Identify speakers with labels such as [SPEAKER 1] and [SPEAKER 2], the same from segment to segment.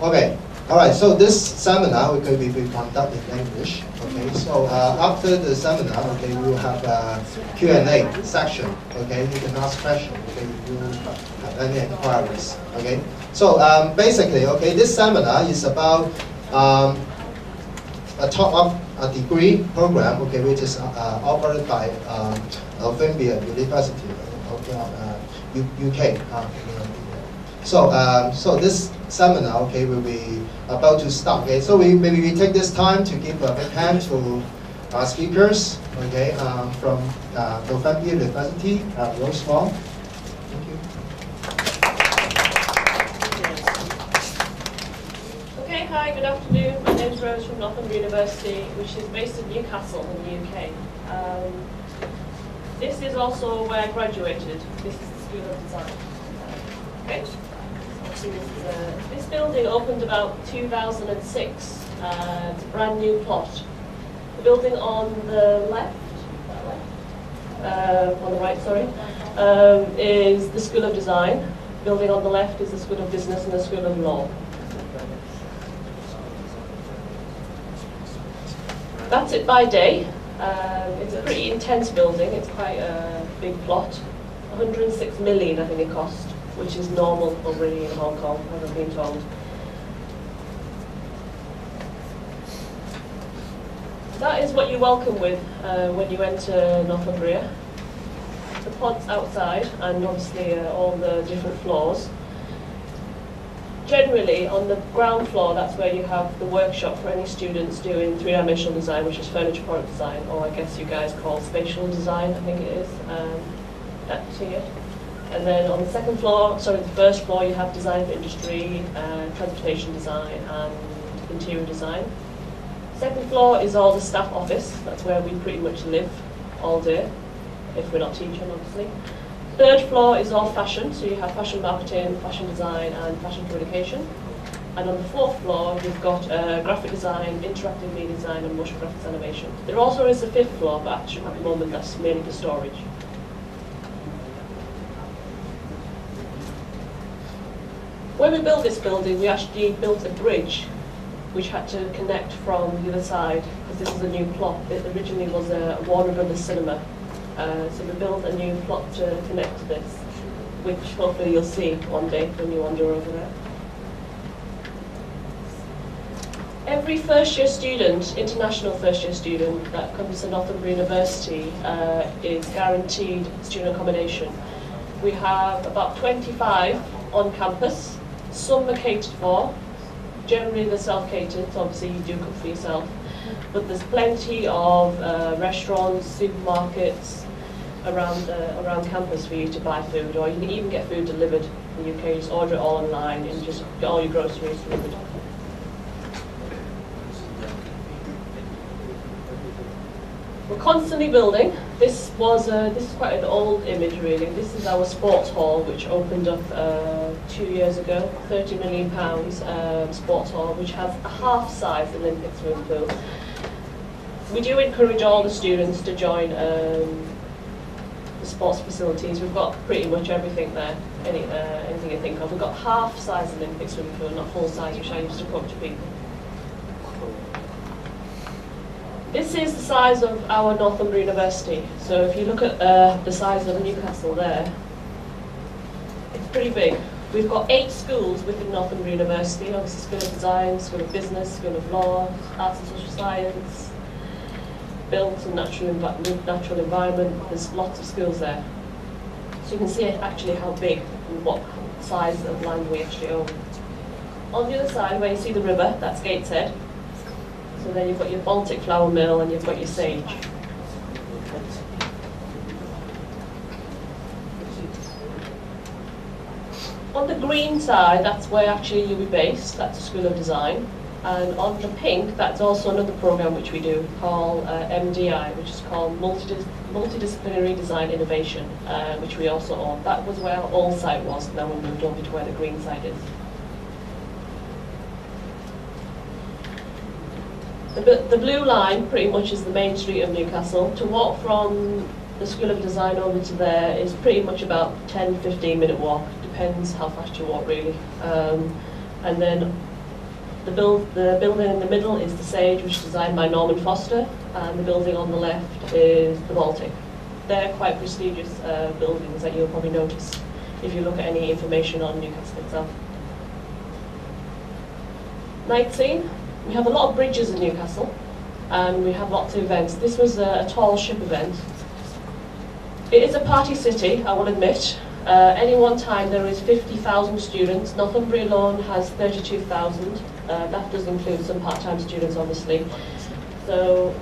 [SPEAKER 1] Okay, all right, so this seminar will be conducted in English. Okay, so after the seminar, okay, we will have a Q&A section. Okay, you can ask questions, okay, if you have any inquiries. Okay, so basically, okay, this seminar is about a top-up degree program, okay, which is offered by Northumbria University, UK. So this seminar, okay, will be about to start. Okay, so maybe we take this time to give a big hand to our speakers, okay, from Northumbria University, Rose Wong. Thank you.
[SPEAKER 2] Okay, hi, good afternoon. My name is Rose from Northumbria University, which is based in Newcastle in the UK. This is also where I graduated. This is the School of Design. Okay. This building opened about 2006. It's a brand new plot. The building on the left, on the right, sorry, is the School of Design. The building on the left is the School of Business and the School of Law. That's it by day. It's a pretty intense building. It's quite a big plot. 106 million, I think it cost, which is normal over in Hong Kong, as I've been told. That is what you're welcome with when you enter Northumbria. The pods outside, and obviously all the different floors. Generally, on the ground floor, that's where you have the workshop for any students doing three-dimensional design, which is furniture product design, or I guess you guys call spatial design, I think it is. That's here. And then on the second floor, sorry, the first floor, you have design for industry, transportation design, and interior design. Second floor is all the staff office. That's where we pretty much live all day, if we're not teaching, obviously. Third floor is all fashion, so you have fashion marketing, fashion design, and fashion communication. And on the fourth floor, you've got graphic design, interactive media design, and motion graphics animation. There also is a fifth floor, but actually at the moment that's mainly for storage. When we built this building, we actually built a bridge which had to connect from the other side, because this is a new plot. It originally was a Warner Brothers cinema. So we built a new plot to connect to this, which hopefully you'll see one day when you wander over there. Every first-year student, international first-year student that comes to Northumbria University is guaranteed student accommodation. We have about 25 on campus. Some are catered for. Generally they're self-catered, so obviously you do cook for yourself. But there's plenty of restaurants, supermarkets around campus for you to buy food, or you can even get food delivered in the UK. Just order it all online and just get all your groceries delivered. We're constantly building. This is quite an old image really. This is our sports hall, which opened up 2 years ago. £30 million sports hall, which has a half-size Olympic swimming pool. We do encourage all the students to join the sports facilities. We've got pretty much everything there, anything you think of. We've got half-size Olympic swimming pool, not full-size, which I used to quote to people. This is the size of our Northumbria University. So if you look at the size of Newcastle there, it's pretty big. We've got 8 schools within Northumbria University, obviously School of Design, School of Business, School of Law, Arts and Social Science, Built and Natural Environment. There's lots of schools there. So you can see actually how big and what size of land we actually own. On the other side, where you see the river, that's Gateshead. So then you've got your Baltic flour mill and you've got your sage. On the green side, that's where actually you'll be based. That's the School of Design. And on the pink, that's also another program which we do called MDI, which is called Multidisciplinary Design Innovation, which we also own. That was where our old site was, now we moved over to where the green site is. The blue line pretty much is the main street of Newcastle. To walk from the School of Design over to there is pretty much about 10-15 minute walk. Depends how fast you walk really. And then The building in the middle is the Sage, which is designed by Norman Foster, and the building on the left is the Baltic. They're quite prestigious buildings that you'll probably notice if you look at any information on Newcastle itself. Night scene. We have a lot of bridges in Newcastle, and we have lots of events. This was a tall ship event. It is a party city, I will admit. Any one time there is 50,000 students. Northumbria alone has 32,000. That does include some part-time students, obviously. So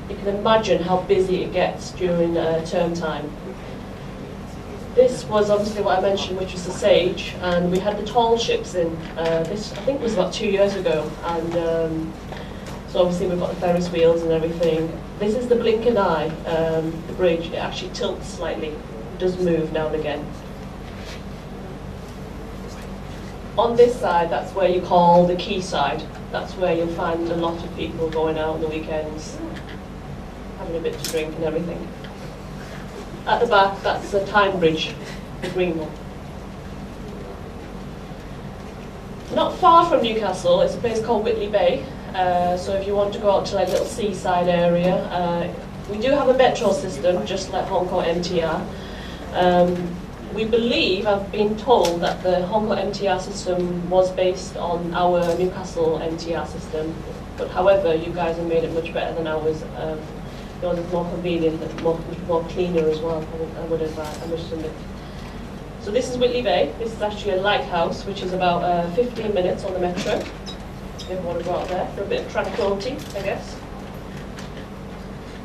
[SPEAKER 2] you can imagine how busy it gets during term time. This was obviously what I mentioned, which was the Sage, and we had the tall ships in. This, I think, was about 2 years ago, and so obviously we've got the Ferris wheels and everything. This is the Blinking Eye, the bridge. It actually tilts slightly, it does move now and again. On this side, that's where you call the quay side. That's where you'll find a lot of people going out on the weekends, having a bit to drink and everything. At the back, that's the Tyne Bridge, the green one. Not far from Newcastle, it's a place called Whitley Bay. So if you want to go out to like a little seaside area, we do have a metro system, just like Hong Kong MTR. We believe, I've been told, that the Hong Kong MTR system was based on our Newcastle MTR system. But however, you guys have made it much better than ours. Yours is more convenient and more cleaner as well, I must admit. So this is Whitley Bay. This is actually a lighthouse, which is about 15 minutes on the metro. If you want to go out there for a bit of tranquility, I guess.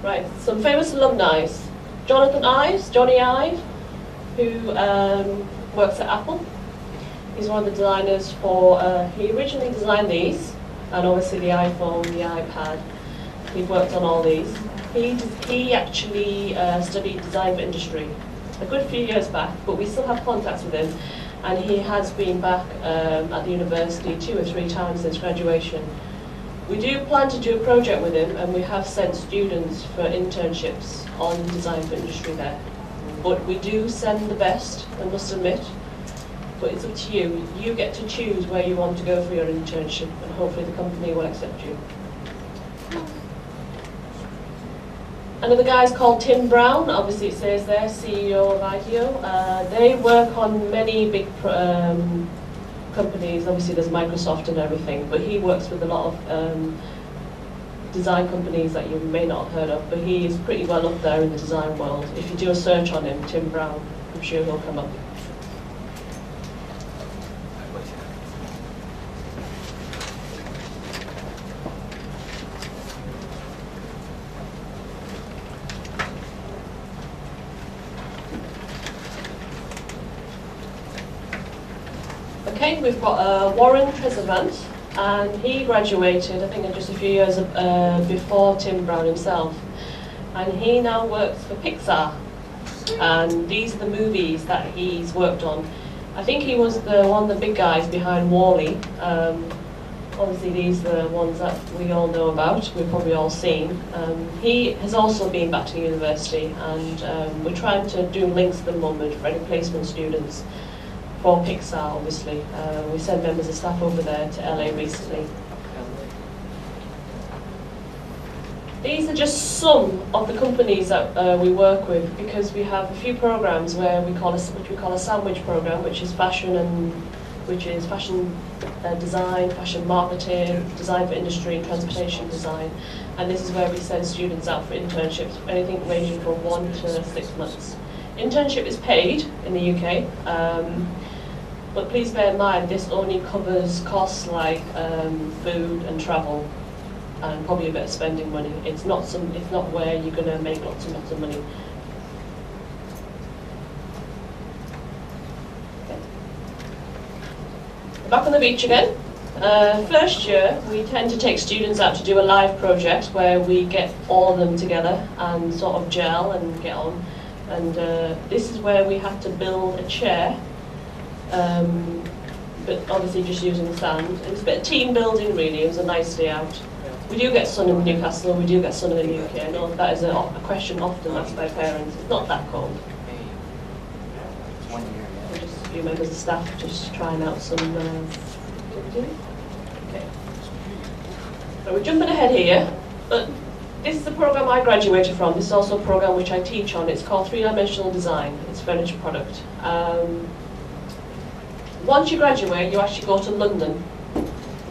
[SPEAKER 2] Right, some famous alumni. Jonathan Ives, Johnny Ive, who works at Apple. He's one of the designers for, he originally designed these, and obviously the iPhone, the iPad. He worked on all these. He actually studied design for industry a good few years back, but we still have contacts with him, and he has been back at the university 2 or 3 times since graduation. We do plan to do a project with him, and we have sent students for internships on design for industry there. But we do send the best, I must admit, but it's up to you. You get to choose where you want to go for your internship, and hopefully the company will accept you. Another guy's called Tim Brown, obviously it says there, CEO of IDEO. They work on many big companies, obviously there's Microsoft and everything, but he works with a lot of design companies that you may not have heard of, but he is pretty well up there in the design world. If you do a search on him, Tim Brown, I'm sure he'll come up. Okay, we've got Warren Tresevant, and he graduated, I think, just a few years before Tim Brown himself. And he now works for Pixar. And these are the movies that he's worked on. I think he was one of the big guys behind WALL-E. Obviously, these are the ones that we all know about, we've probably all seen. He has also been back to university, and we're trying to do links at the moment for any placement students for Pixar, obviously. We sent members of staff over there to LA recently. These are just some of the companies that we work with, because we have a few programs where we call which we call a sandwich program, which is fashion design, fashion marketing, design for industry, and transportation design. And this is where we send students out for internships, anything ranging from 1 to 6 months. Internship is paid in the UK, but please bear in mind this only covers costs like food and travel, and probably a bit of spending money. It's not where you're going to make lots and lots of money. Okay. Back on the beach again. First year, we tend to take students out to do a live project where we get all of them together and sort of gel and get on. And this is where we have to build a chair, but obviously just using sand. It's a bit of team building really. It was a nice day out. We do get sun in Newcastle, we do get sun in the UK. I know that is a question often asked by parents. It's not that cold. We're just a few members of staff just trying out some activity. Okay. We're jumping ahead here, but this is the program I graduated from. This is also a program which I teach on. It's called Three-Dimensional Design. It's a furniture product. Once you graduate, you actually go to London,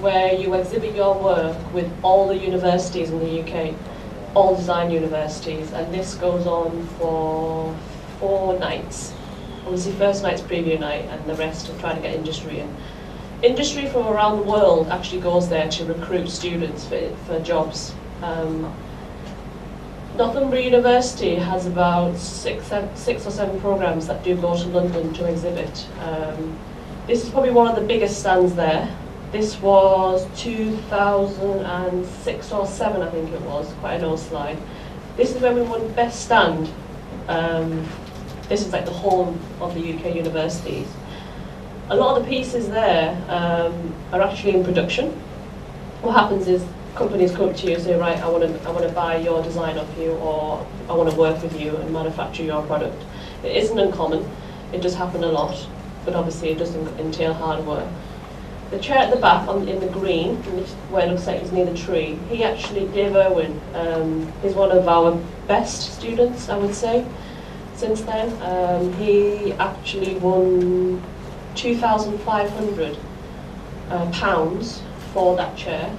[SPEAKER 2] where you exhibit your work with all the universities in the UK, all design universities, and this goes on for 4 nights. Obviously, first night's preview night, and the rest of trying to get industry in. Industry from around the world actually goes there to recruit students for jobs. Northumbria University has about 6 or 7 programs that do go to London to exhibit. This is probably one of the biggest stands there. This was 2006 or 7, I think it was, quite an old slide. This is when we won Best Stand. This is like the home of the UK universities. A lot of the pieces there are actually in production. What happens is companies come to you and say, right, I want to buy your design off you, or I want to work with you and manufacture your product. It isn't uncommon. It does happen a lot, but obviously it doesn't entail hard work. The chair at the back in the green, where it looks like he's near the tree, he actually, Dave Irwin, is one of our best students, I would say, since then. He actually won £2,500 for that chair.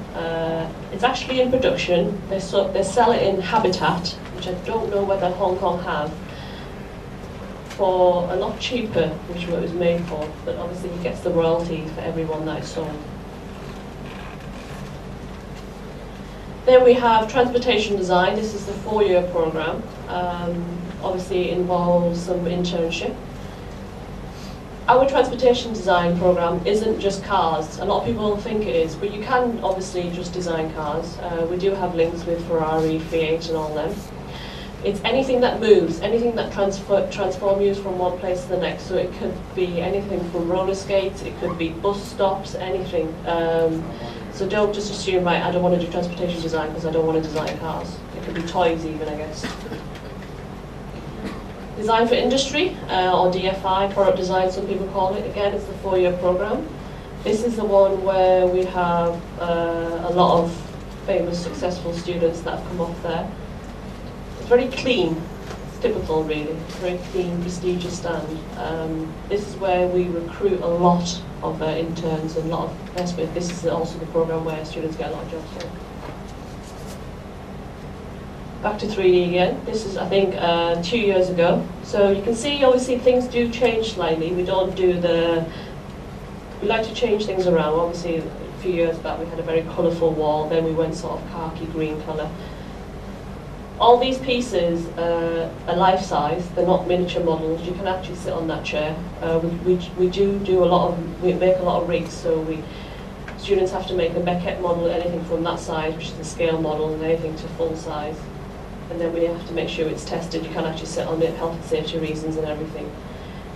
[SPEAKER 2] It's actually in production. They sell it in Habitat, which I don't know whether Hong Kong have, for a lot cheaper, which it was made for, but obviously he gets the royalty for every one that is sold. Then we have transportation design. This is the 4-year program. Obviously it involves some internship. Our transportation design program isn't just cars. A lot of people think it is, but you can obviously just design cars. We do have links with Ferrari, Fiat and all them. It's anything that moves, anything that transforms you from one place to the next. So it could be anything from roller skates, it could be bus stops, anything. So don't just assume, right, I don't want to do transportation design because I don't want to design cars. It could be toys even, I guess. Design for industry, or DFI, product design some people call it. Again, it's the 4-year program. This is the one where we have a lot of famous, successful students that have come off there. It's very clean. It's typical, really. It's a very clean, prestigious stand. This is where we recruit a lot of interns and a lot of experts. This is also the program where students get a lot of jobs from. Back to 3D again. This is, I think, 2 years ago. So you can see, obviously, things do change slightly. We don't do we like to change things around. Obviously, a few years back, we had a very colourful wall. Then we went sort of khaki green colour. All these pieces are life-size. They're not miniature models. You can actually sit on that chair. We make a lot of rigs. So students have to make a maquette model, anything from that size, which is the scale model, and anything to full size. And then we have to make sure it's tested. You can actually sit on it, health and safety reasons and everything.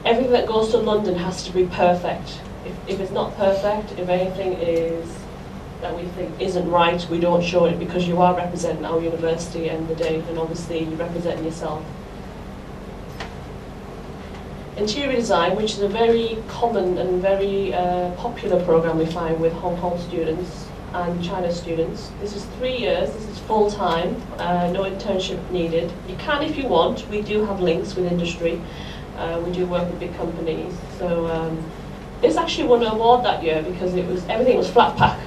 [SPEAKER 2] Everything that goes to London has to be perfect. If it's not perfect, if anything that we think isn't right, we don't show it, because you are representing our university at the end of the day, and obviously you're representing yourself. Interior design, which is a very common and very popular program we find with Hong Kong students and China students. This is 3 years, this is full-time, no internship needed. You can if you want. We do have links with industry. We do work with big companies. So this actually won an award that year because everything was flat pack.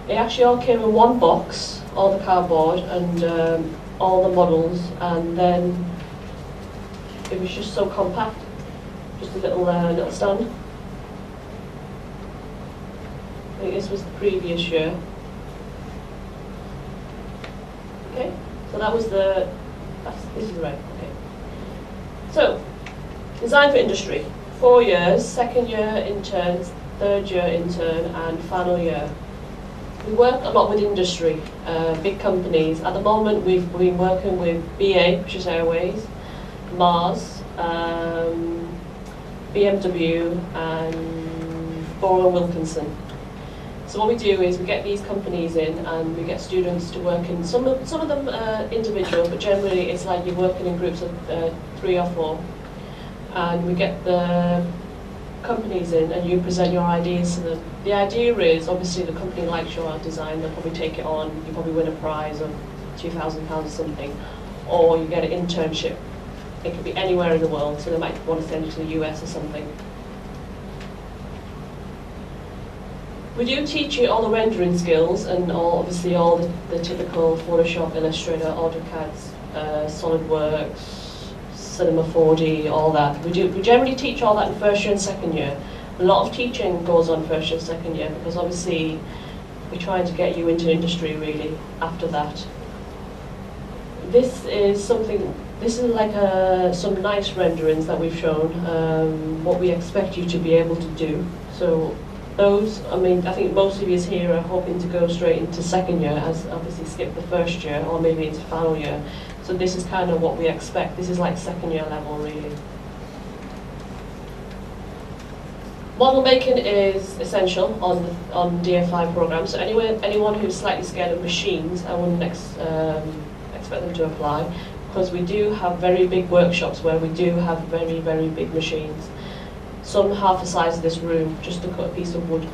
[SPEAKER 2] It actually all came in one box, all the cardboard and all the models, and then it was just so compact, just a little stand. I think this was the previous year. Okay, so that was this is right, okay. So, design for industry. 4 years, 2nd year interns, 3rd year intern, and final year. We work a lot with industry, big companies. At the moment, we've been working with BA, British Airways, Mars, BMW, and Borough and Wilkinson. So what we do is we get these companies in and we get students to work in, some of them individual, but generally it's like you're working in groups of 3 or 4. And we get the companies in and you present your ideas to them. The idea is, obviously, the company likes your design, they'll probably take it on, you probably win a prize of £2,000 or something, or you get an internship. It could be anywhere in the world, so they might want to send you to the US or something. We do teach you all the rendering skills and obviously all the typical Photoshop, Illustrator, AutoCAD, SolidWorks, Cinema 4D, all that. We generally teach all that in first year and second year. A lot of teaching goes on first year and second year because obviously we're trying to get you into industry really after that. This is like some nice renderings that we've shown, what we expect you to be able to do. So those, I think most of you here are hoping to go straight into second year, as obviously skip the first year, or maybe into final year. So this is kind of what we expect. This is like second year level, really. Model making is essential on DFI programs. So anyone who's slightly scared of machines, I wouldn't expect them to apply, because we do have very big workshops where we do have very, very big machines. Some half the size of this room, just to cut a piece of wood.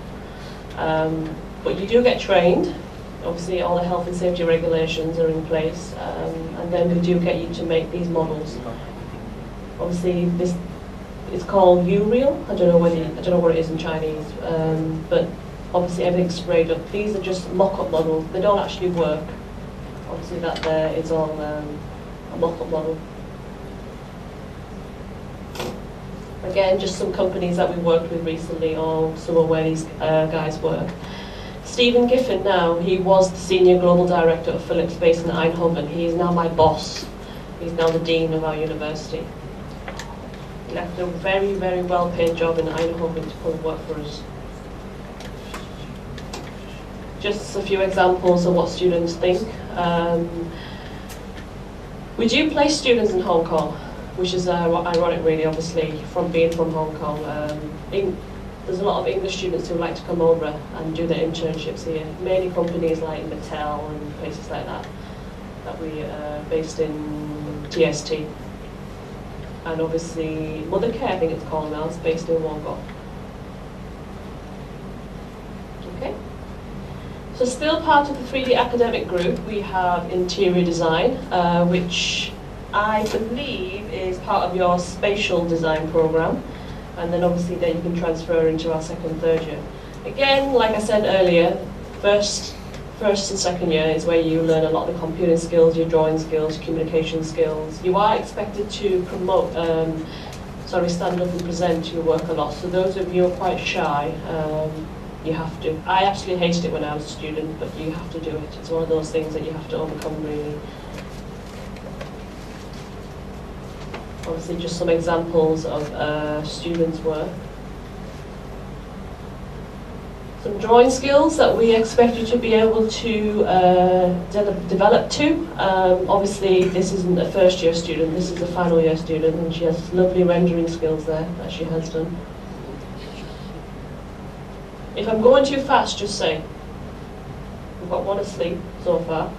[SPEAKER 2] But you do get trained. Obviously, all the health and safety regulations are in place, and then we do get you to make these models. Obviously, this is called U-reel. I don't know what it is in Chinese, but obviously everything's sprayed up. These are just mock-up models. They don't actually work. Obviously, that there is all a mock-up model. Again, just some companies that we worked with recently, or some of where these guys work. Stephen Giffen now, he was the Senior Global Director of Philips based in Eindhoven. He is now my boss. He's now the Dean of our university. He left a very, very well-paid job in Eindhoven to come and work for us. Just a few examples of what students think. We do place students in Hong Kong, which is ironic really, obviously, from being from Hong Kong. There's a lot of English students who like to come over and do their internships here. Mainly companies like Mattel and places like that we are based in TST. And obviously Mothercare, I think it's called now, it's based in Wongo. Okay. So still part of the 3D academic group, we have interior design, which I believe is part of your spatial design program, and then obviously then you can transfer into our second and third year. Again, like I said earlier, first and second year is where you learn a lot of the computing skills, your drawing skills, your communication skills. You are expected to stand up and present your work a lot. So those of you who are quite shy, you have to. I actually hated it when I was a student, but you have to do it. It's one of those things that you have to overcome really. Obviously just some examples of students' work. Some drawing skills that we expect you to be able to develop too. Obviously this isn't a first year student, this is a final year student, and she has lovely rendering skills there that she has done. If I'm going too fast, just say. We've got one asleep so far.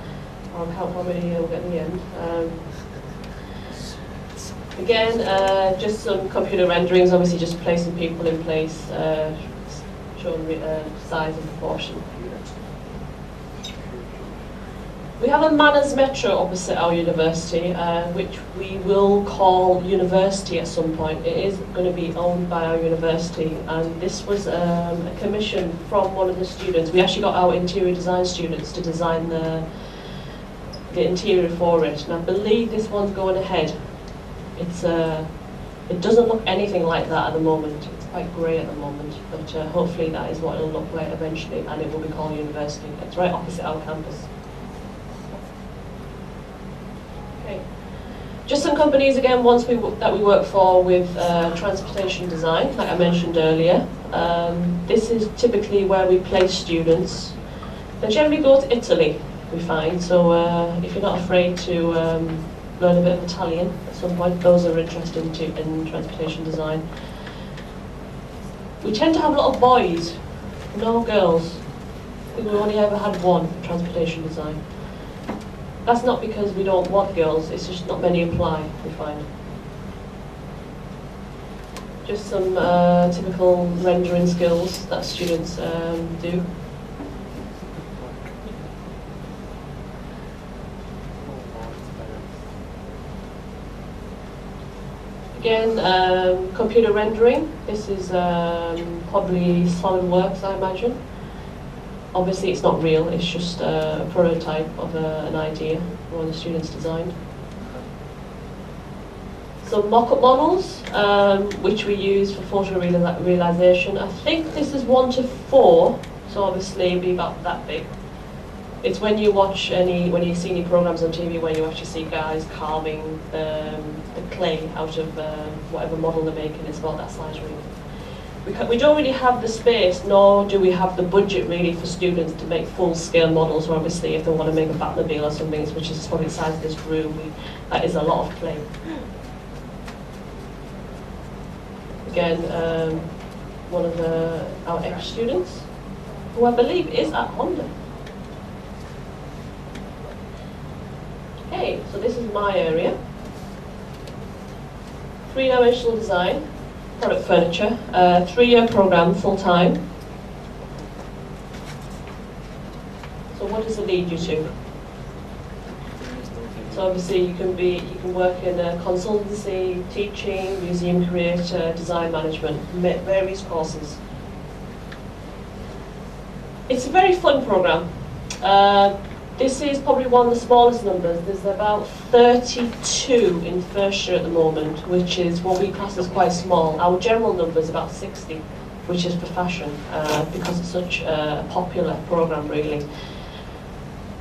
[SPEAKER 2] I'll count how many we'll get in the end. Again, just some computer renderings, obviously just placing people in place, showing size and proportion. We have a Manners Metro opposite our university, which we will call university at some point. It is going to be owned by our university, and this was a commission from one of the students. We actually got our interior design students to design the interior for it, and I believe this one's going ahead. It doesn't look anything like that at the moment. It's quite grey at the moment, but hopefully that is what it'll look like eventually, and it will be called university. It's right opposite our campus. Okay. Just some companies again, that we work for with transportation design, like I mentioned earlier. This is typically where we place students. They generally go to Italy, we find. So if you're not afraid to learn a bit of Italian at some point, those are interested in transportation design. We tend to have a lot of boys, no girls. I think we only ever had one for transportation design. That's not because we don't want girls, it's just not many apply, we find. Just some typical rendering skills that students do. Again, computer rendering. This is probably SolidWorks, I imagine. Obviously it's not real, it's just a prototype of an idea one of the students designed. Some mock-up models, which we use for photo realization. I think this is 1 to 4, so obviously it'll be about that big. It's when you see any programs on TV where you actually see guys carving the clay out of whatever model they're making. It's about that size really. We don't really have the space, nor do we have the budget really for students to make full-scale models. So obviously, if they want to make a Batmobile or something, which is probably the size of this room, that is a lot of clay. Again, one of our ex-students, who I believe is at Honda. Okay, so this is my area. 3-dimensional design. Product furniture, 3-year program, full-time. So what does it lead you to? So obviously you can work in a consultancy, teaching, museum creator, design management, various courses. It's a very fun program. This is probably one of the smallest numbers. There's about 32 in first year at the moment, which is what we class as quite small. Our general number is about 60, which is for fashion, because it's such a popular program, really.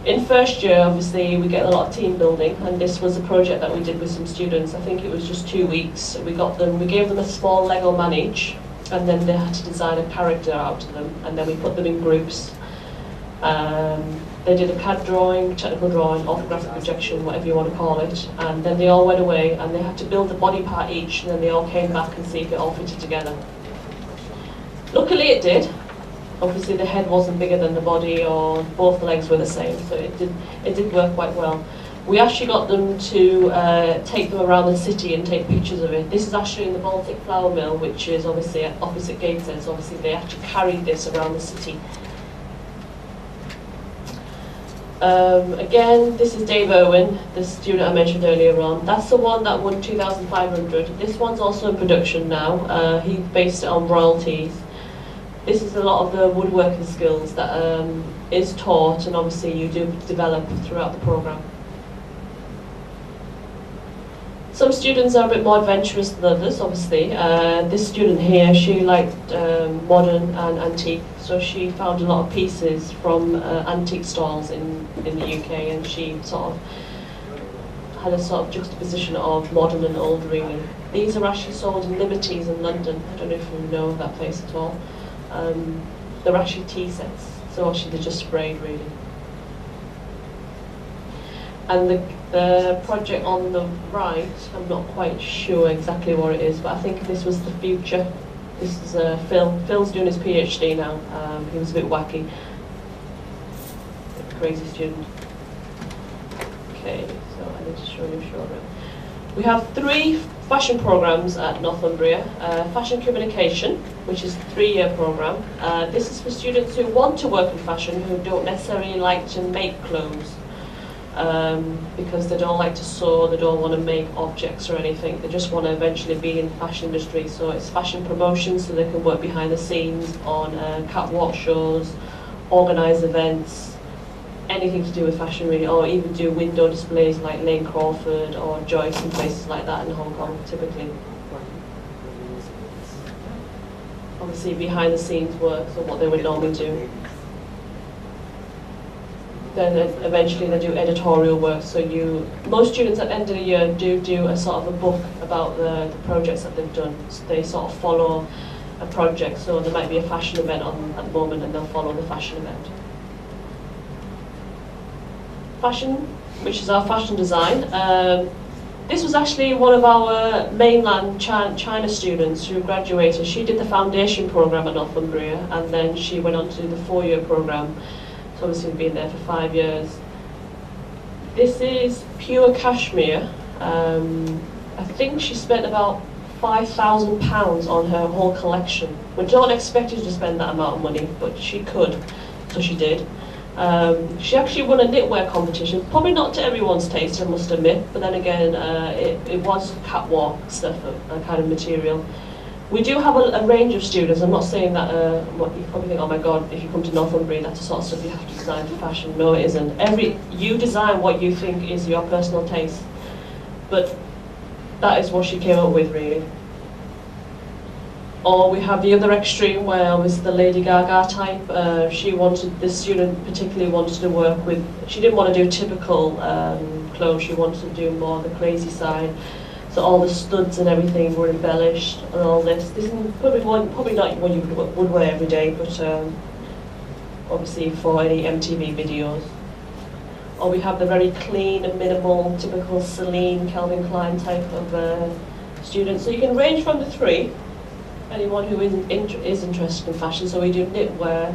[SPEAKER 2] In first year, obviously, we get a lot of team building, and this was a project that we did with some students. I think it was just 2 weeks. We gave them a small Lego man each, and then they had to design a character out of them, and then we put them in groups. They did a CAD drawing, technical drawing, orthographic projection, whatever you want to call it, and then they all went away and they had to build a body part each, and then they all came back and see if it all fitted together. Luckily it did. Obviously the head wasn't bigger than the body, or both legs were the same, so it did work quite well. We actually got them to take them around the city and take pictures of it. This is actually in the Baltic Flour Mill, which is obviously at opposite Gateshead, so obviously they actually carried this around the city. Again, this is Dave Irwin, the student I mentioned earlier on. That's the one that won 2,500. This one's also in production now. He based it on royalties. This is a lot of the woodworking skills that is taught, and obviously you do develop throughout the program. Some students are a bit more adventurous than others, obviously. This student here, she liked modern and antique, so she found a lot of pieces from antique stalls in the UK, and she sort of had a sort of juxtaposition of modern and old, really. These are actually sold in Liberties in London. I don't know if you know that place at all. They're actually tea sets, so actually they're just sprayed, really. And the project on the right, I'm not quite sure exactly what it is, but I think this was the future. This is Phil. Phil's doing his PhD now. He was a bit wacky. Crazy student. Okay, so I need to show you shortly. We have 3 fashion programs at Northumbria. Fashion Communication, which is a 3-year program. This is for students who want to work in fashion, who don't necessarily like to make clothes. Because they don't like to sew, they don't want to make objects or anything, they just want to eventually be in the fashion industry. So it's fashion promotion, so they can work behind the scenes on catwalk shows, organise events, anything to do with fashion really, or even do window displays like Lane Crawford or Joyce and places like that in Hong Kong typically. Obviously behind the scenes work, so what they would normally do. Then eventually they do editorial work, so most students at the end of the year do a sort of a book about the projects that they've done. So they sort of follow a project, so there might be a fashion event on at the moment and they'll follow the fashion event. Fashion, which is our fashion design. This was actually one of our mainland China students who graduated. She did the foundation program at Northumbria, and then she went on to do the 4-year program. So obviously we've been there for 5 years. This is pure cashmere. I think she spent about £5,000 on her whole collection. We don't expect you to spend that amount of money, but she could, so she did. She actually won a knitwear competition, probably not to everyone's taste, I must admit, but then again, it was catwalk stuff, a kind of material. We do have a range of students. I'm not saying that what you probably think, oh my god, if you come to Northumbria, that's the sort of stuff you have to design for fashion. No, it isn't. You design what you think is your personal taste, but that is what she came up with, really. Or we have the other extreme where was the Lady Gaga type. This student particularly wanted to work with, she didn't want to do typical clothes, she wanted to do more the crazy side. So all the studs and everything were embellished and all this. This is probably not what you would wear every day, but obviously for any MTV videos. Or we have the very clean and minimal, typical Celine, Calvin Klein type of student. So you can range from the three. Anyone who is interested in fashion. So we do knitwear,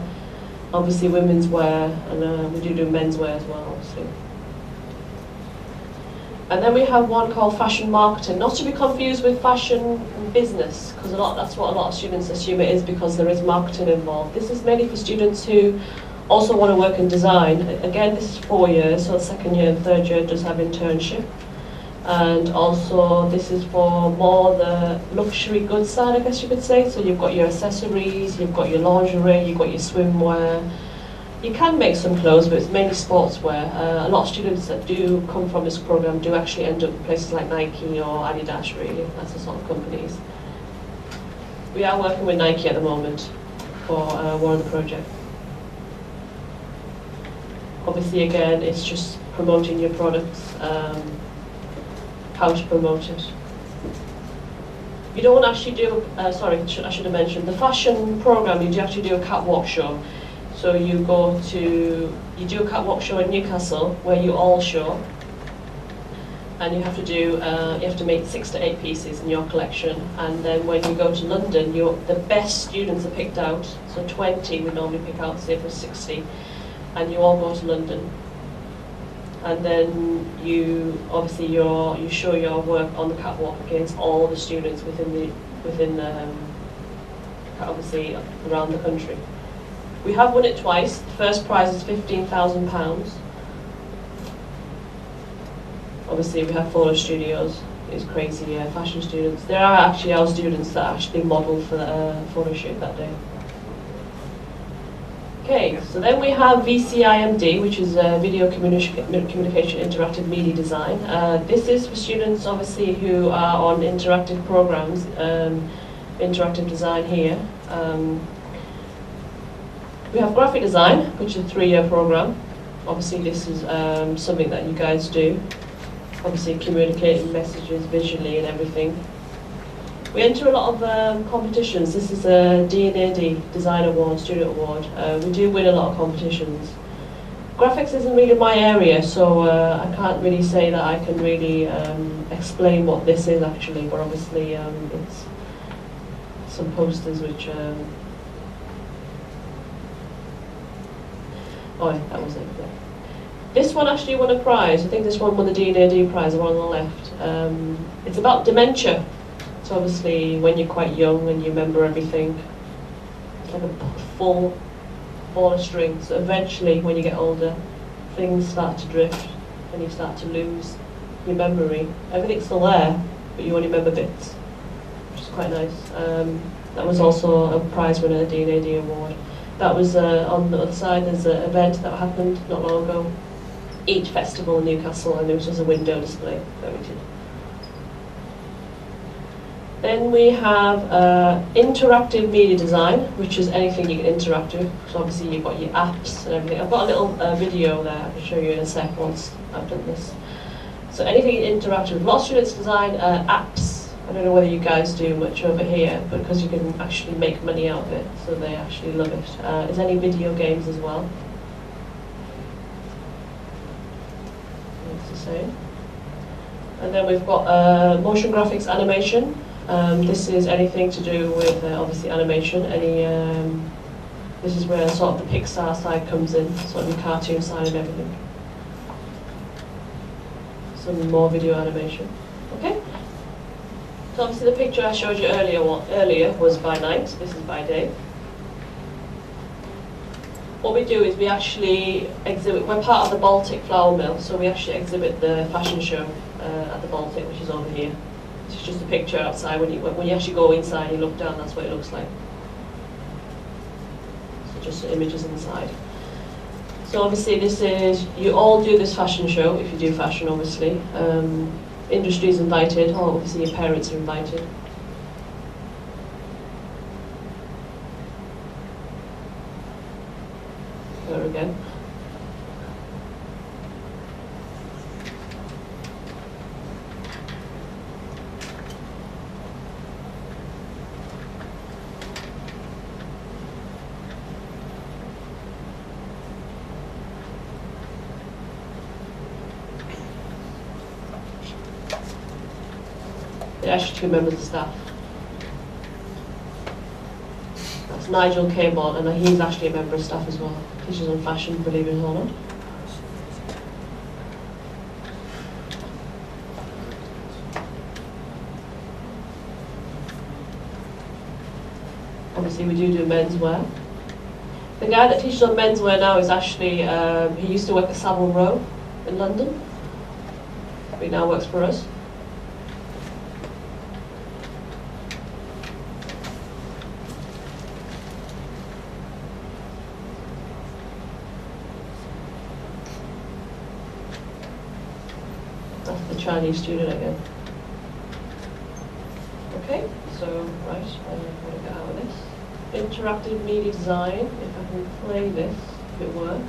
[SPEAKER 2] obviously women's wear, and we do men's wear as well, obviously. And then we have one called fashion marketing, not to be confused with fashion business, because that's what a lot of students assume it is, because there is marketing involved. This is mainly for students who also want to work in design. Again, this is 4 years, so second year and third year does have internship. And also this is for more the luxury goods side, I guess you could say. So you've got your accessories, you've got your lingerie, you've got your swimwear. You can make some clothes, but it's mainly sportswear. A lot of students that do come from this program do actually end up in places like Nike or Adidas, really. That's the sort of companies. We are working with Nike at the moment for one of the projects. Obviously, again, it's just promoting your products. How to promote it. You don't actually do, I should have mentioned, the fashion program, you do actually do a catwalk show. So you do a catwalk show in Newcastle where you all show, and you have to make 6 to 8 pieces in your collection, and then when you go to London, the best students are picked out, so 20 we normally pick out, say for 60, and you all go to London. And then you show your work on the catwalk against all the students within obviously around the country. We have won it twice. The first prize is £15,000. Obviously, we have photo studios. It's crazy, fashion students. There are actually our students that actually model for the photo shoot that day. Okay, so then we have VCIMD, which is Video Communication Interactive Media Design. This is for students, obviously, who are on interactive programs, interactive design here. We have graphic design, which is a 3-year program. Obviously, this is something that you guys do. Obviously, communicating messages visually and everything. We enter a lot of competitions. This is a D&AD Design Award, Student Award. We do win a lot of competitions. Graphics isn't really my area, so I can't really say that I can really explain what this is actually, but obviously it's some posters which... oh, yeah, that was it, yeah. This one actually won a prize. I think this one won the D&AD prize, the one on the left. It's about dementia. So obviously, when you're quite young and you remember everything, it's like a full ball of string. So eventually, when you get older, things start to drift and you start to lose your memory. Everything's still there, but you only remember bits, which is quite nice. That was also a prize winner, a D&AD award. That was on the other side. There's an event that happened not long ago, Eat Festival in Newcastle, and there was just a window display that we did. Then we have interactive media design, which is anything you can interact with. So obviously you've got your apps and everything. I've got a little video there I can show you in a sec once I've done this. So anything you can interact with. A lot of students design apps. I don't know whether you guys do much over here, but because you can actually make money out of it, so they actually love it. There's any video games as well. It's the same. And then we've got motion graphics animation. This is anything to do with obviously animation. This is where sort of the Pixar side comes in, sort of the cartoon side and everything. Some more video animation. Okay. So obviously the picture I showed you earlier was by night. This is by day. What we do is we actually exhibit. We're part of the Baltic Flour Mill, so we actually exhibit the fashion show at the Baltic, which is over here. This is just a picture outside. When you actually go inside, you look down. That's what it looks like. So just images inside. So obviously this is, you all do this fashion show, if you do fashion obviously. Industry is invited, obviously your parents are invited. There again. They're actually two members of staff. That's Nigel Cable, and he's actually a member of staff as well. Teaches on fashion, believe it or not. Obviously we do menswear. The guy that teaches on menswear now is actually, he used to work at Savile Row in London. But he now works for us. That's the Chinese student again. Okay, so right, I'm going to get out of this. Interactive media design, if I can play this, if it works.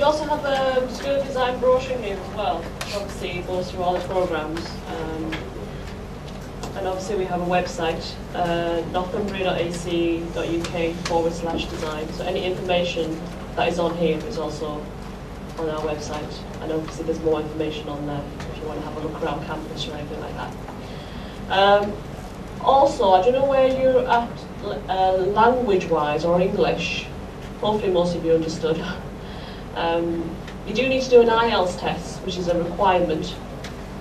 [SPEAKER 2] also have a school design brochure here as well, which obviously goes through all the programs. And obviously we have a website, northumbria.ac.uk/design. So any information that is on here is also on our website. And obviously there's more information on there if you want to have a look around campus or anything like that. Also, I don't know where you're at language-wise or English. Hopefully most of you understood. You do need to do an IELTS test, which is a requirement.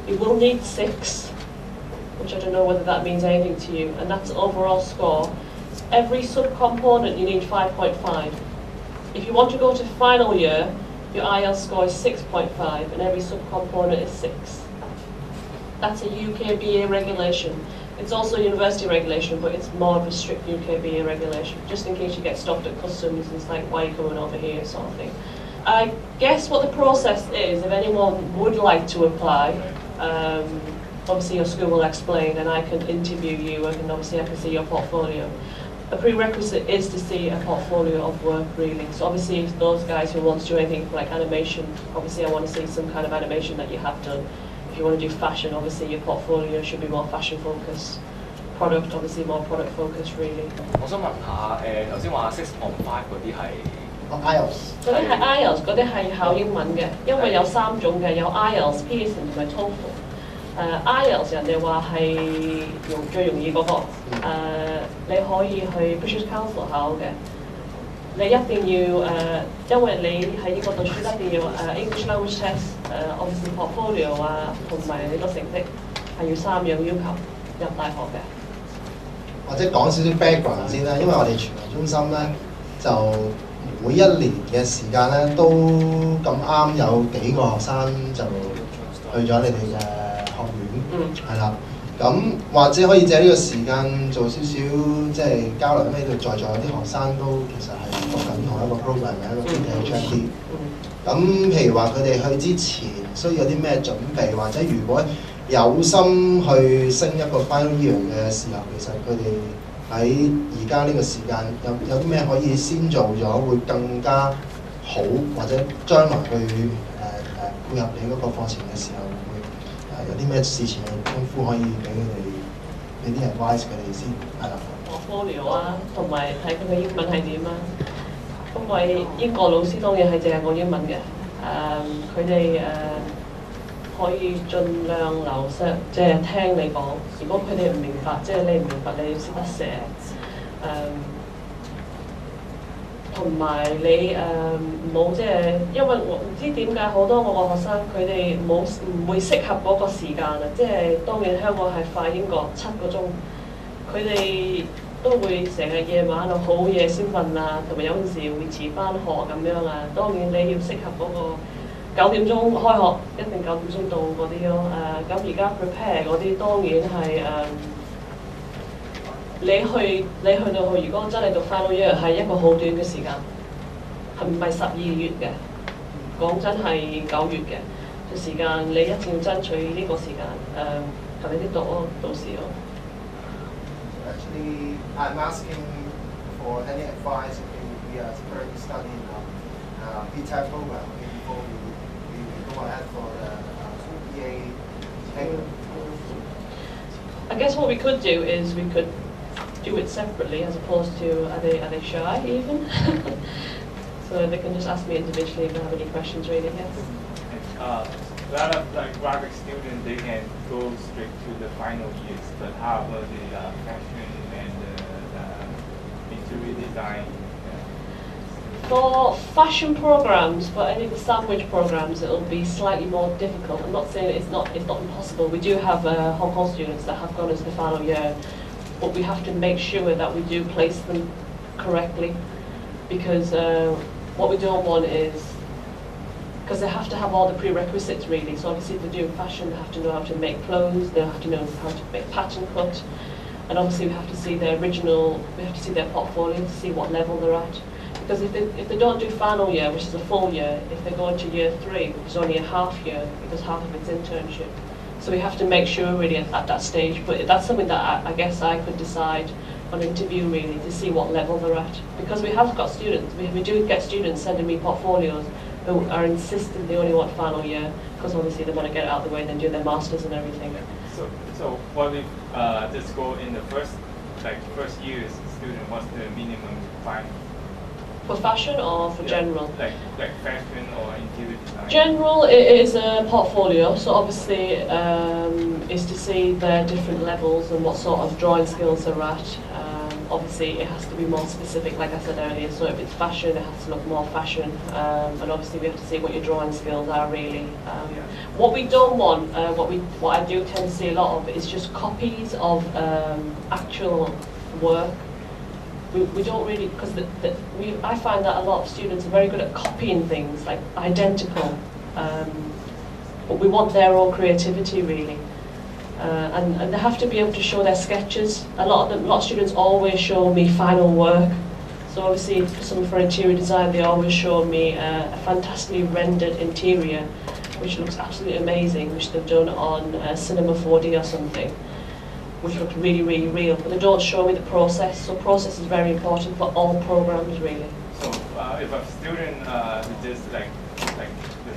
[SPEAKER 2] You will need 6, which I don't know whether that means anything to you, and that's overall score. Every sub-component you need 5.5. If you want to go to final year, your IELTS score is 6.5, and every sub-component is 6. That's a UK BA regulation. It's also a university regulation, but it's more of a strict UK BA regulation, just in case you get stopped at customs and it's like, why are you coming over here, sort of thing. I guess what the process is, if anyone would like to apply, obviously your school will explain and I can interview you and obviously I can see your portfolio. A prerequisite is to see a portfolio of work really. So obviously if those guys who want to do anything like animation, obviously I want to see some kind of animation that you have done. If you want to do fashion, obviously your portfolio should be more fashion focused. Product, obviously more product focused really.
[SPEAKER 3] 我想問下，頭先話6.5嗰啲係
[SPEAKER 1] IELTS
[SPEAKER 2] 嗰啲係 IELTS， 嗰啲係考英文嘅，因為有3種嘅，有 IELTS、Pearson 同埋 TOEFL。IELTS 人哋話係最容易嗰個，你可以去 British Council 考嘅。你一定要因為你喺英國讀書一定要English language test，obviously portfolio 同埋你個成績係要3樣要求入大學嘅。
[SPEAKER 1] 或者講少少 background 先啦，因為我哋傳媒中心咧就每一年嘅時間咧都咁啱有幾個學生就去咗你哋嘅學院，係啦。咁或者可以借呢個時間做少少即係交流，因為呢度在座有啲學生都其實係讀緊同一個 program 嘅一個 PhD。咁譬如話佢哋去之前需要有啲咩準備，或者如果有心去升一個 final year 嘅時候，其實佢哋喺而家呢個時間有啲咩可以先做咗，會更加好，或者將來去配合你嗰個課程嘅時候，會有啲咩事前嘅功夫可以俾佢哋俾啲 advice 佢哋先，係啦。
[SPEAKER 2] portfolio 同埋睇佢嘅英文係點因為英國老師當然係淨係講英文嘅，佢哋可以盡量留聲，即係聽你講。如果佢哋唔明白，即係你唔明白，你要識得寫。同埋你唔好即係，因為我唔知點解好多我個學生佢哋唔會適合嗰個時間即係當然香港係快英國7個鐘，佢哋都會成日夜晚好夜先瞓同埋有陣時會遲返學咁樣當然你要適合嗰個9點鐘開學，一定9點鐘到嗰啲咯。咁而家 prepare 嗰啲當然係你去到去，如果真係讀 final year 係一個好短嘅時間，係唔係12月嘅？講真係9月嘅時間，你一定要爭取呢個時間同你啲讀到時咯。
[SPEAKER 1] Actually, I'm asking for any advice. We are currently studying BTEC program before we go ahead for the BA.
[SPEAKER 2] I guess what we could do is we could do it separately as opposed to are they shy even? So they can just ask me individually if they have any questions really. Yes.
[SPEAKER 4] A lot of graphic students they can go straight to the final years, but how about the fashion and interior design?
[SPEAKER 2] For fashion programs, for any of the sandwich programs, it will be slightly more difficult. I'm not saying it's not impossible. We do have Hong Kong students that have gone into the final year, but we have to make sure that we do place them correctly, because what we don't want is, because they have to have all the prerequisites really. So obviously if they're doing fashion, they have to know how to make clothes, they have to know how to make pattern cut, and obviously we have to see their portfolio to see what level they're at. Because if they don't do final year, which is a full year, if they go into year 3, which is only a half year, because half of it's internship. So we have to make sure really at that stage, but that's something that I guess I could decide on interview really to see what level they're at. Because we have got students, we do get students sending me portfolios who are insistent they only want final year because obviously they want to get it out of the way and then do their masters and everything.
[SPEAKER 4] So what if this go in the first year's student? What's the minimum requirement?
[SPEAKER 2] For fashion or for general?
[SPEAKER 4] Like fashion or interior design?
[SPEAKER 2] General, it is a portfolio, so obviously is to see their different levels and what sort of drawing skills they're at. Obviously it has to be more specific, like I said earlier, so if it's fashion, it has to look more fashion, and obviously we have to see what your drawing skills are really. What we don't want, what I do tend to see a lot of, is just copies of actual work. We don't really, because I find that a lot of students are very good at copying things, like identical, but we want their own creativity really. And they have to be able to show their sketches. A lot of students always show me final work. So obviously, for interior design, they always show me a fantastically rendered interior, which looks absolutely amazing, which they've done on Cinema 4D or something, which looks really, really real. But they don't show me the process. So process is very important for all programs, really.
[SPEAKER 4] So if a student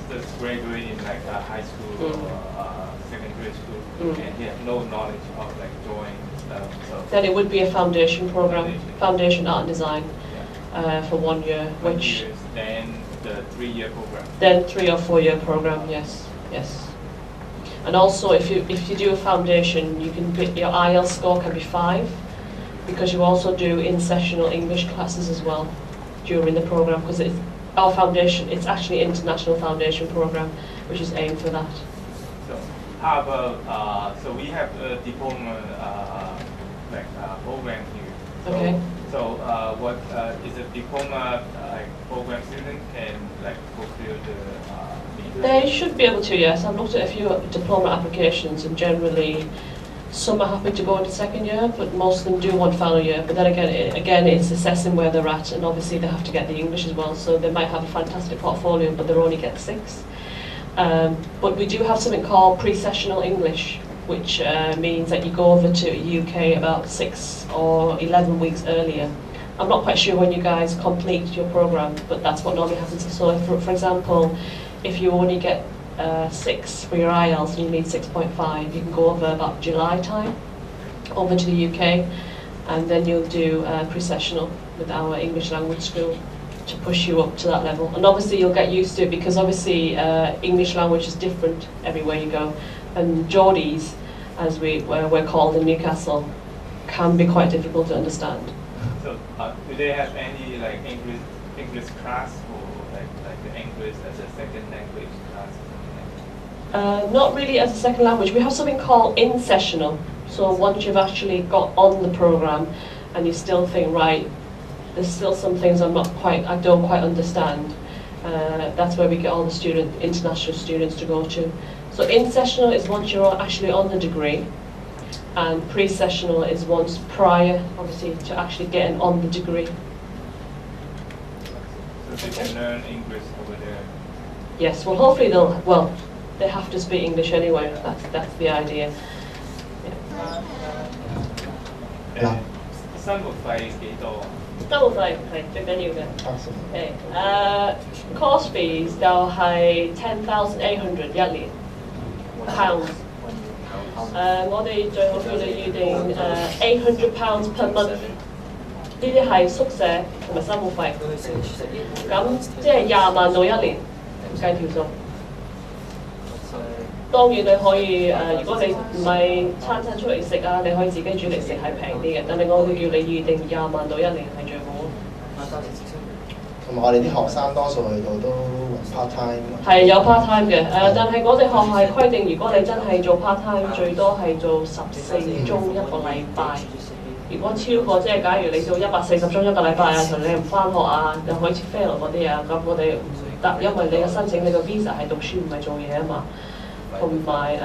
[SPEAKER 4] just graduate in like high school or secondary school, and he has no knowledge of like drawing stuff, so
[SPEAKER 2] then it would be a foundation program, foundation art and design, for 1 year, which
[SPEAKER 4] then the 3-year program.
[SPEAKER 2] Then 3 or 4 year program, yes. And also, if you do a foundation, you can your IELTS score can be 5, because you also do in-sessional English classes as well during the program, because our foundation, it's actually an international foundation program, which is aimed for that.
[SPEAKER 4] So how about, so we have a diploma program here. So,
[SPEAKER 2] Okay.
[SPEAKER 4] So what is a diploma program student can fulfill the
[SPEAKER 2] They should be able to, yes. I've looked at a few diploma applications, and generally some are happy to go into second year, but most of them do want final year. But then again, it's assessing where they're at, and obviously they have to get the English as well. So they might have a fantastic portfolio, but they'll only get 6. But we do have something called pre-sessional English, which means that you go over to UK about 6 or 11 weeks earlier. I'm not quite sure when you guys complete your program, but that's what normally happens. So if, for example, if you only get 6 for your IELTS and you need 6.5, you can go over about July time over to the UK, and then you'll do pre-sessional with our English language school to push you up to that level. And obviously you'll get used to it, because obviously English language is different everywhere you go, and Geordies, as we're called in Newcastle, can be quite difficult to understand.
[SPEAKER 4] So do they have any English class, or like the English as a second language class?
[SPEAKER 2] Not really as a second language. We have something called in-sessional. So once you've actually got on the program and you still think, right, there's still some things I don't quite understand, that's where we get all the international students to go to. So in-sessional is once you're actually on the degree, and pre-sessional is once prior, obviously, to actually getting on the degree.
[SPEAKER 4] So they can learn English over there?
[SPEAKER 2] Yes, well hopefully they have to speak English anyway. That's the idea.
[SPEAKER 4] Yeah. 生活費幾多？
[SPEAKER 2] 生活費係最緊要嘅。course fees 就係10,800一年 pounds。我哋最好叫你預定800 pounds per month。呢啲係宿舍同埋生活費。咁即係20萬到1年計條數。當然你可以如果你唔係餐出嚟食啊，你可以自己煮嚟食係平啲嘅。但係我會叫你預定20萬到1年係最好。
[SPEAKER 1] 同埋我哋啲學生多數去到都揾 part time。
[SPEAKER 2] 係有 part time 嘅，但係我哋學校係規定，如果你真係做 part time，最多係做14鐘一個禮拜。如果超過即係假如你做140鐘一個禮拜啊，同你唔返學啊，又好似 fail 嗰啲啊，咁我哋唔得，因為你嘅申請你個 visa 係讀書唔係做嘢啊嘛。同埋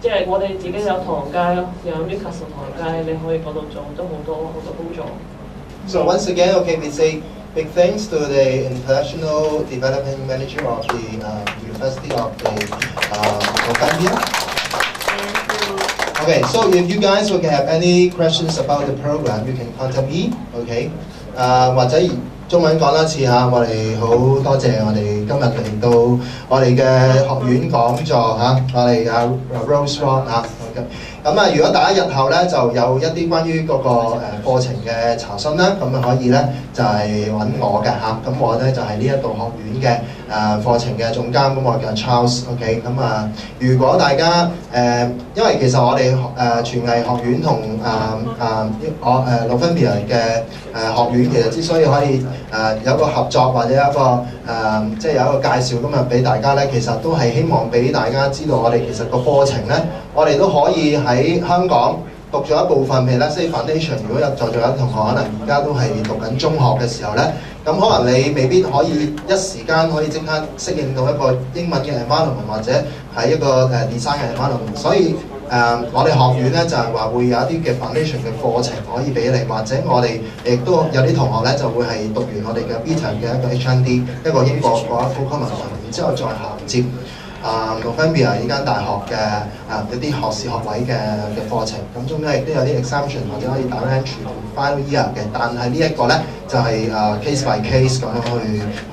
[SPEAKER 2] 即係我哋自己有堂街咯，有 Newcastle 堂街，你可以嗰度做，都好多工作。
[SPEAKER 1] So once again, okay, we say big thanks to the International Development Manager of the University of Northumbria. Okay, so if you guys have any questions about the program, you can contact me. Okay, 或者中文講多次嚇，我哋好多謝我哋今日嚟到我哋嘅學院講座嚇，我哋阿 Rose Ron 嚇。咁啊，如果大家日後咧就有一啲關於嗰個課程嘅查詢啦，咁啊可以咧就係揾我嘅嚇。咁我咧就係呢一度學院嘅課程嘅總監，咁我叫 Charles。OK， 咁啊，如果大家因為其實我哋傳藝學院同Northumbria 嘅學院其實之所以可以有個合作或者一個即係有一個介紹咁啊俾大家咧，其實都係希望俾大家知道我哋其實個課程咧，我哋都可以喺香港讀咗一部分，譬如咧 say foundation， 如果有在座有啲同學可能而家都係讀緊中學嘅時候咧，咁可能你未必可以一時間可以即刻適應到一個英文嘅 environment 或者係一個design 嘅 environment， 所以我哋學院咧就係話會有一啲嘅 foundation 嘅課程可以俾你，或者我哋亦都有啲同學咧就會係讀完我哋嘅 Beta 嘅一個 HND 一個英國嗰一科 common， 然之後再銜接Northumbria 呢間大學嘅一啲學士學位嘅課程，咁中間亦都有啲 exemption 或者可以打 entry 同 final year 嘅，但係呢一個咧就係case by case 咁樣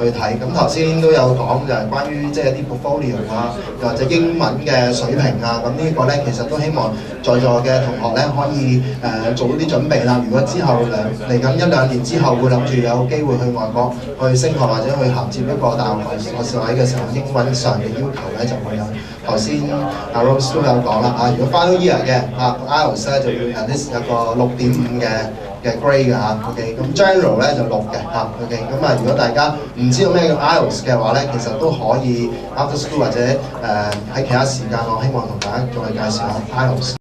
[SPEAKER 1] 去睇。咁頭先都有講就係關於即係一啲 portfolio 啊，又或者英文嘅水平啊，咁呢個咧其實都希望在座嘅同學咧可以做啲準備啦。如果之後嚟緊一兩年之後會諗住有機會去外國去升學或者去銜接一個大學學士位嘅時候，英文上嘅要求咧就會有頭先阿 Rose 都有講啦如果 final year 嘅IELTS 咧就會at least有個6.5嘅 grade 嘅嚇 ，OK， 咁 general 咧就6嘅嚇 ，OK， 咁如果大家唔知道咩叫 IELTS 嘅話咧，其實都可以 after school 或者喺其他時間，我希望同大家再介紹下 IELTS。